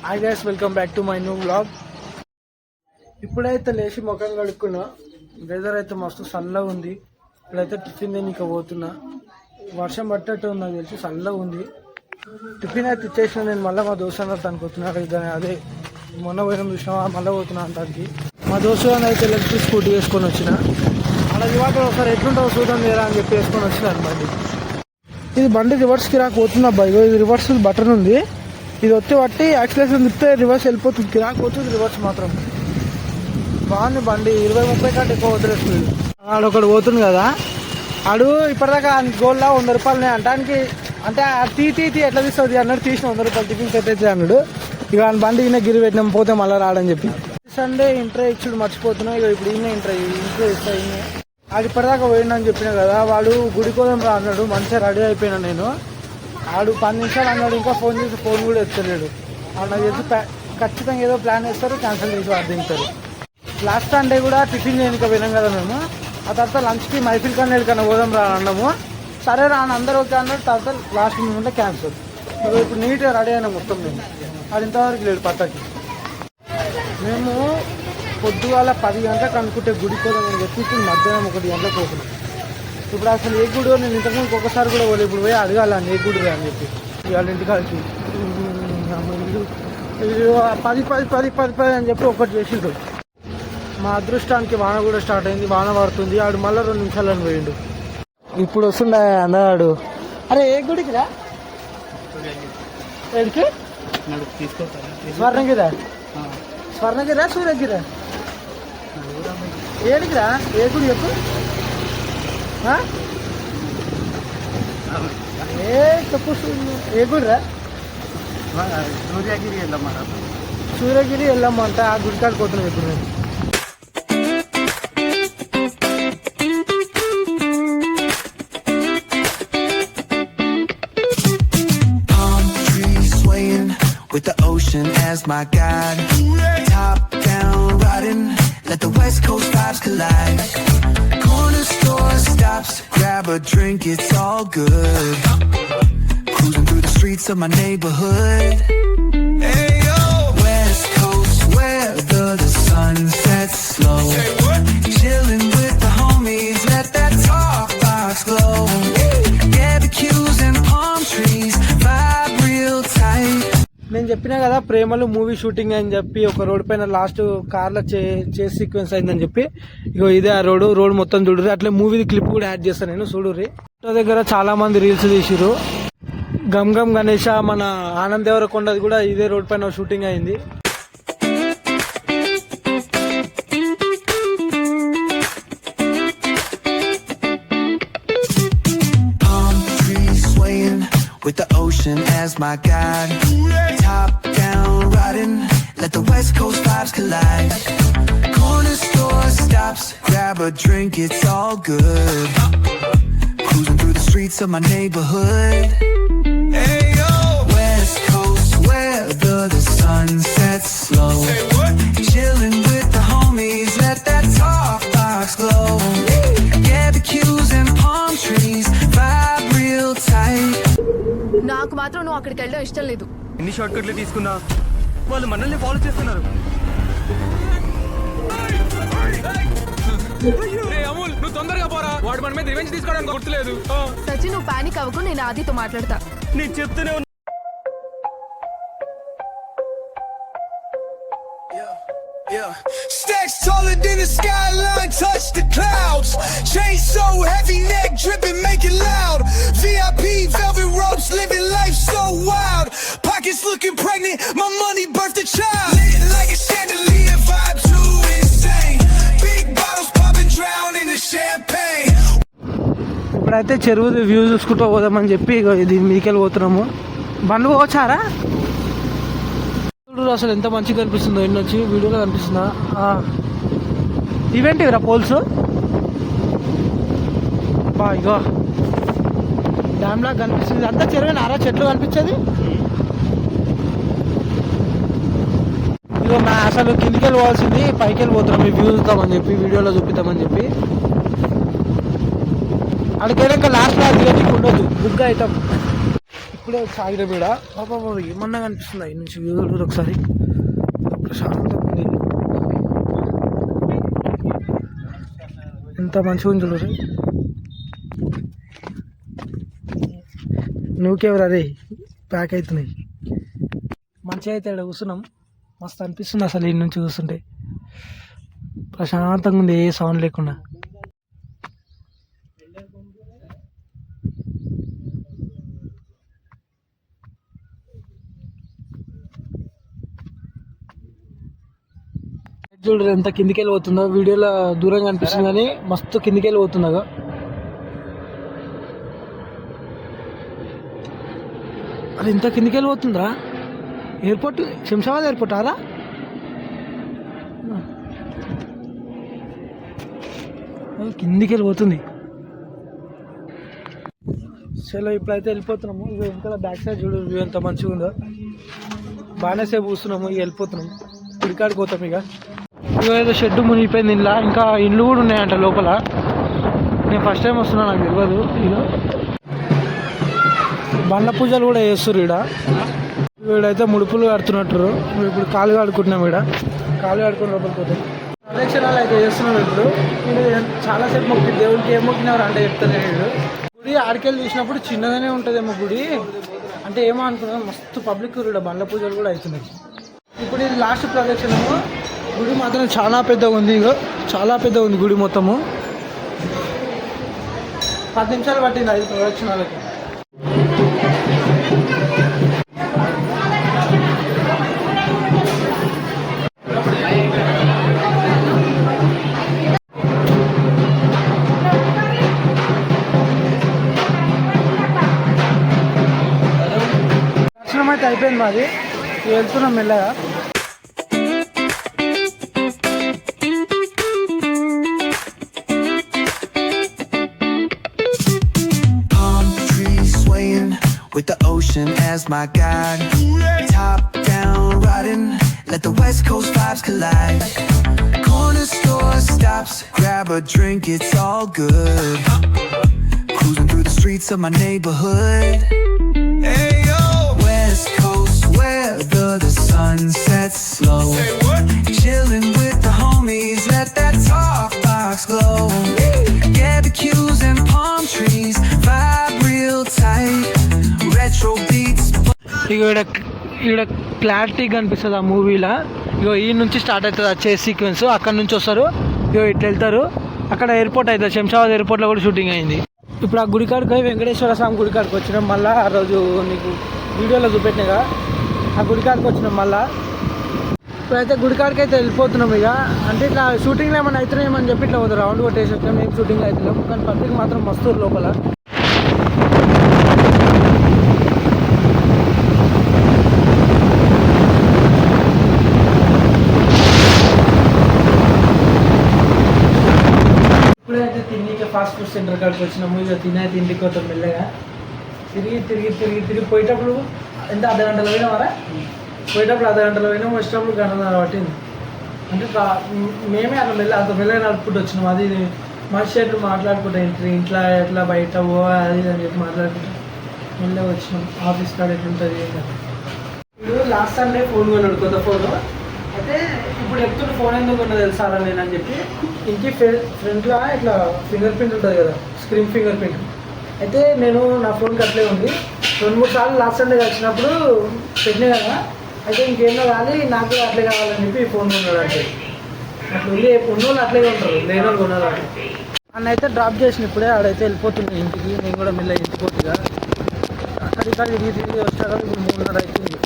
Hi guys, welcome back to my new vlog. ఇప్పుడైతే లేచి ముఖం కడుక్కున్నా. వెదర్ అయితే మస్తు చల్లగా ఉంది. ఇప్పుడైతే టిఫిన్ తినక పోతున్నా. వర్షం పట్టేట్టు నాకు తెలిసి చల్లగా ఉంది. టిఫిన్ అయితే ఇచ్చేసిన. నేను మళ్ళీ మా దోస్తు అన్నట్టు అనుకుంటున్నా. అదే మొన్న పోయిన చూసినా మళ్ళీ పోతున్నా అంటానికి. మా దోస్తు అయితే ఎలక్ట్రిక్ స్కూటీ వేసుకొని వచ్చిన. అలా ఇవాళ ఒకసారి ఎట్లుంటుందో చూద్దాం లేదా అని చెప్పి వేసుకొని వచ్చినాను బండి. ఇది బండి రివర్స్కి రాకపోతున్నా అబ్బాయి. ఇది రివర్స్ బటన్ ఉంది. ఇది వచ్చి బట్టి యాక్సిలేషన్ తిప్పితే రివర్స్ వెళ్ళిపోతుంది. కిరాక్ పోతుంది రివర్స్ మాత్రం. బాగుంది బండి. 20-30 కంటే ఎక్కువ వదిలేస్తుంది. ఆడొకడు పోతుంది కదా, ఆడు ఇప్పటిదాకా గోల్లా 100 రూపాయలు అంటానికి. అంటే ఆ తీ ఎట్లా తీస్తుంది అన్నాడు. తీసిన 100 రూపాయలు టిఫిన్ పెట్టేది అన్నాడు. ఇక బండి ఈయన గిరి పెట్టినాం, పోతే మళ్ళీ రాడని చెప్పి. సండే ఇంట్రెస్ట్ ఇచ్చుడు మర్చిపోతున్నా. ఇక ఇప్పుడు ఈయన ఇంట్రెస్ట్ ఇస్తా. ఈయన ఆడు ఇప్పటిదాకా పోయిందని చెప్పినా కదా. వాడు గుడి కోసం రా అన్నాడు. మంచిగా రెడీ అయిపోయినా నేను. ఆడు 10 నిమిషాలు అన్నాడు. ఇంకా ఫోన్ చేసి ఫోన్ కూడా ఎత్తలేడు. ఆడు నాకు తెలిసి ఖచ్చితంగా ఏదో ప్లాన్ వేస్తారు, క్యాన్సిల్ చేసి వాడు దింపుతారు. లాస్ట్ సండే కూడా టిఫిన్ చేయడానికి పోయినాం కదా మేము. ఆ తర్వాత లంచ్కి మైఫిల్ కన్నా కన్నా పోదాం రా అన్నాము. సరే రా అని అందరూ ఓకే అన్నాడు. తర్వాత లాస్ట్ మూమెంట్లో క్యాన్సిల్. ఇప్పుడు నీట్గా రెడీ అయినా మొత్తం మేము. అది ఇంతవరకు లేడు పట్టకి. మేము పొద్దుగాల 10 గంటలకు అనుకుంటే గుడి కోసం అని చెప్పి ఇప్పుడు మధ్యాహ్నం 1 గంటలకు పోతున్నాం. ఇప్పుడు అసలు ఏ గుడి నేను ఇంతకుముందు ఒకసారి కూడా పోలే. ఇప్పుడు పోయి అడగాలని ఏ గుడి అని చెప్పి ఇవాళ ఇంటికాడికి 10 అని చెప్పి ఒకటి చేసిండు. మా అదృష్టానికి వాన కూడా స్టార్ట్ అయింది. వాన పడుతుంది. ఆడు మళ్ళీ 2 నిమిషాలని పోయిండు. ఇప్పుడు వస్తుండే అన్నాడు. అరే ఏ గుడికి రా? ఏడికి? స్వర్ణగిరా? స్వర్ణగిరా సూర్యగిరా? ఏడికిరా? ఏ గుడి చెప్పు. చెప్పు. ఏ గుడిరా? సూర్యగిరి వెళ్ళమ్మ. సూర్యగిరి వెళ్ళమ్మ అంటే ఆ గుడి కాడికి పోతున్నాం ఇప్పుడు నేను. With the ocean as my guide, top down riding, let the west coast vibes collide. Corner store stops, grab a drink, it's all good. Cruising through the streets of my neighborhood. Hey yo, west coast weather, the sun sets slow. Chilling with the homies, let that talk box glow. Barbecues and palm trees, vibe real tight. నేను చెప్పినా కదా ప్రేమలు movie shooting అని చెప్పి ఒక road పైన last కార్లో చేసి సీక్వెన్స్ అయిందని చెప్పి. ఇగో ఇదే ఆ రోడ్ మొత్తం చూడుర్రి. అట్లే మూవీ క్లిప్ కూడా యాడ్ చేస్తాను నేను, చూడుర్రి. దగ్గర చాలా మంది రీల్స్ తీసిరు. గమ్ గమ్ గణేష మన ఆనంద్ దేవరకొండది కూడా ఇదే రోడ్ పైన షూటింగ్ అయింది. With the ocean as my guide, top down riding, let the west coast vibes collide. Corner store stops, grab a drink, it's all good. Cruising through the streets of my neighborhood. Hey yo, west coast weather, the sun sets slow. Chilling with the homies, let that talk box glow. Barbecues and palm trees, vibe real tight. నాకు మాత్రం నువ్వు అక్కడికి వెళ్ళడం ఇష్టం లేదు. ఎన్ని short కట్లు తీసుకున్నా వాళ్ళు మనల్ని ఫాలో చేస్తున్నారు. అమూల్, నువ్వు తొందరగా పోరా. వాడు మన మీద రివెంజ్ తీసుకోవడానికి గుర్తులేదు. సచిన్, నువ్వు పానిక్ అవ్వకు. నేను ఆదితో మాట్లాడతా. నీకు చెప్తూనే ఉన్నా. Stacks taller than the skyline, touch the clouds. Chain so heavy, neck dripping, make it loud. VIP, velvet ropes, living life so wild. Pockets looking pregnant, my money birthed a child. Lit like a chandelier, vibe too insane. Big bottles popping, drown in the champagne. ఇప్పుడైతే చెరువు view చూసుకుంటూ పోదామని చెప్పి దీని మీకెళ్ళి పోతున్నాము. బండ్లు పోవచ్చారా? అసలు ఎంత మంచిగా కనిపిస్తుందో. ఎన్ని వచ్చి వీడియోలో కనిపిస్తుందా? ఈవెంట్ ఇవరా పోల్స్ బా. ఇగో డ్యామ్ లాగా కనిపిస్తుంది. అంతా చెరువేనారా? చెట్లు కనిపించేది. ఇగో అసలు కిందికి వెళ్ళి పోవాల్సింది, పైకి వెళ్ళిపోతున్నాం. మీ వ్యూ చూద్దామని చెప్పి, వీడియోలో చూపిద్దామని చెప్పి. అక్కడికి ఇంకా లాస్ట్ లాగా ఉండదు, బుక్ అవుతాం. ఇప్పుడే సాగిర బీడ బాబా ఏమన్నా కనిపిస్తుంది అవి నుంచి వ్యూ ఒకసారి ప్రశాంతంగా ఉంది. ఎంత మంచిగా ఉంది చూడరు. నువ్వుకెవరు అదే ప్యాక్ అవుతున్నాయి. మంచిగా అయితే ఇక్కడ కూర్చున్నాం, మస్తు అనిపిస్తుంది అసలు ఈ నుంచి కూర్చుంటే. ప్రశాంతంగా ఉంది, ఏ సౌండ్ లేకుండా. చూడరు ఎంత కిందికి వెళ్ళి పోతుందో, వీడియోలో దూరంగా అనిపిస్తుంది కానీ మస్తు కిందికి వెళ్ళి పోతుందగా. అది ఇంత కిందికి వెళ్ళి పోతుందా? ఎయిర్పోర్ట్ శంషాబాద్ ఎయిర్పోర్ట్ ఆరా? కిందికి వెళ్ళిపోతుంది. చలో ఇప్పుడైతే వెళ్ళిపోతున్నాము. ఇక ఇంకా బ్యాక్ సైడ్ చూడు వ్యూ ఎంత మంచిగా ఉందో. బాగానే సేపు కూర్చున్నాము, ఇక వెళ్ళిపోతున్నాము. ఇక్కడికి పోతాం. ఇక ఏదో షెడ్ మునిగిపోయింది ఇంట్లో, ఇంకా ఇండ్లు కూడా ఉన్నాయంట లోపల. నేను ఫస్ట్ టైం వస్తున్నా, నాకు తెలియదు. ఇక బండ్ల పూజలు కూడా చేస్తారు ఈడ. వీడైతే ముడుపులు కడుతున్నట్టు. ఇప్పుడు కాలు కడుకుంటున్నాం. ఈడ కాలు కడుకుని లోపలికి పోతాం. ప్రదక్షిణాలు అయితే చేస్తున్నాం. ఇప్పుడు చాలాసేపు మొక్కి దేవుడికి ఏం మొక్కినారు అంటే చెప్తాను. వీడు గుడి ఆడికెళ్ళి చూసినప్పుడు చిన్నగానే ఉంటుందేమో గుడి అంటే ఏమో అనుకున్నాం. మస్తు పబ్లిక్ ఈడ బండ్ల పూజలు కూడా అవుతున్నాయి. ఇప్పుడు ఇది లాస్ట్ ప్రదక్షిణము. గుడి మాత్రం చాలా పెద్దగా ఉంది. ఇగో చాలా పెద్దగా ఉంది గుడి మొత్తము. 10 నిమిషాలు పట్టింది 5 ప్రదక్షిణాలకి. దర్శనం అయితే అయిపోయింది మాది. వెళ్తున్నాం మెల్లగా. With the ocean as my guide, top down riding, let the West Coast vibes collide. Corner store stops, grab a drink, it's all good. Cruising through the streets of my neighborhood. Hey yo, West Coast weather, the sun sets slow. Chilling with the homies, let that talk box glow. Barbecues and palm trees, vibe real tight. Retro beats. ఇక ఇక్కడ క్లారిటీగా కనిపిస్తుంది ఆ మూవీలో. ఇగో ఈ నుంచి start అవుతుంది ఆ చేస్ సీక్వెన్స్. అక్కడ నుంచి వస్తారు, ఇగో ఇట్లా వెళ్తారు. అక్కడ ఎయిర్పోర్ట్ అవుతుంది. శంషాబాద్ ఎయిర్పోర్ట్లో కూడా షూటింగ్ అయింది. ఇప్పుడు ఆ గుడికాడికి పోయి వెంకటేశ్వర స్వామి గుడికాడికి వచ్చినాం. మళ్ళీ ఆ రోజు నీకు వీడియోలో చూపెట్టినగా ఆ గుడికాడికి వచ్చినాం. మళ్ళీ ఇప్పుడైతే గుడికాడికి అయితే వెళ్ళిపోతున్నాం. ఇక అంటే ఇట్లా షూటింగ్లో ఏమైనా అవుతున్నాయేమని చెప్పి ఇట్లా రౌండ్ కొట్టేసి వచ్చాం. ఏం షూటింగ్ అవుతున్నాం కానీ పబ్లిక్ మాత్రం మస్తు లోపల. ఇప్పుడైతే తిండికి ఫాస్ట్ ఫుడ్ సెంటర్ కాడికి వచ్చినాము. ఇక తిండికి పోతాం మెల్లగా. తిరిగి పోయేటప్పుడు ఎంత అర్ధగంటలో పోయినామారా? పోయేటప్పుడు అర్ధగంటలో పోయినాము, వచ్చేటప్పుడు గంటన్నర పట్టింది. అంటే మేమే అట్లా అంత మెల్లగా నడుపుకుంటూ వచ్చినాము. అది మనిషి ఎట్లు మాట్లాడుకుంటాం. ఇంట్లో ఎట్లా బయట అది అని చెప్పి మాట్లాడుకుంటాం. మెల్లగా వచ్చినాం. ఆఫీస్ కాడ ఎట్లుంటుంది ఇప్పుడు. లాస్ట్ సండే ఫోన్ కొన్నాడు, కొత్త ఫోను. అయితే ఇప్పుడు చెప్తున్న ఫోన్ ఎందుకు కొన్నా తెలుసారా నేను అని చెప్పి. ఇంటి ఫ్రంట్లో ఇట్లా ఫింగర్ ప్రింట్ ఉంటుంది కదా, స్క్రీన్ ఫింగర్ ప్రింట్. అయితే నేను నా ఫోన్కి అట్లే ఉంది. 2-3 సార్లు లాస్ట్ సండే వచ్చినప్పుడు పెట్టినా కదా. అయితే ఇంకేమో కానీ నాకు అట్లే కావాలని చెప్పి ఈ ఫోన్ కొన్నాడు. అంటే అట్లా ఉంది. ఉన్నోళ్ళు అట్లే ఉంటారు, లేని వాళ్ళు కొన్నారు. అన్న అయితే డ్రాప్ చేసిన ఇప్పుడే ఆడైతే వెళ్ళిపోతుంది ఇంటికి. నేను కూడా మెల్ల ఇంటికి పోతుగా. అక్కడిక్కడ తిరిగి వచ్చాక ఇప్పుడు 3:30 అవుతుంది.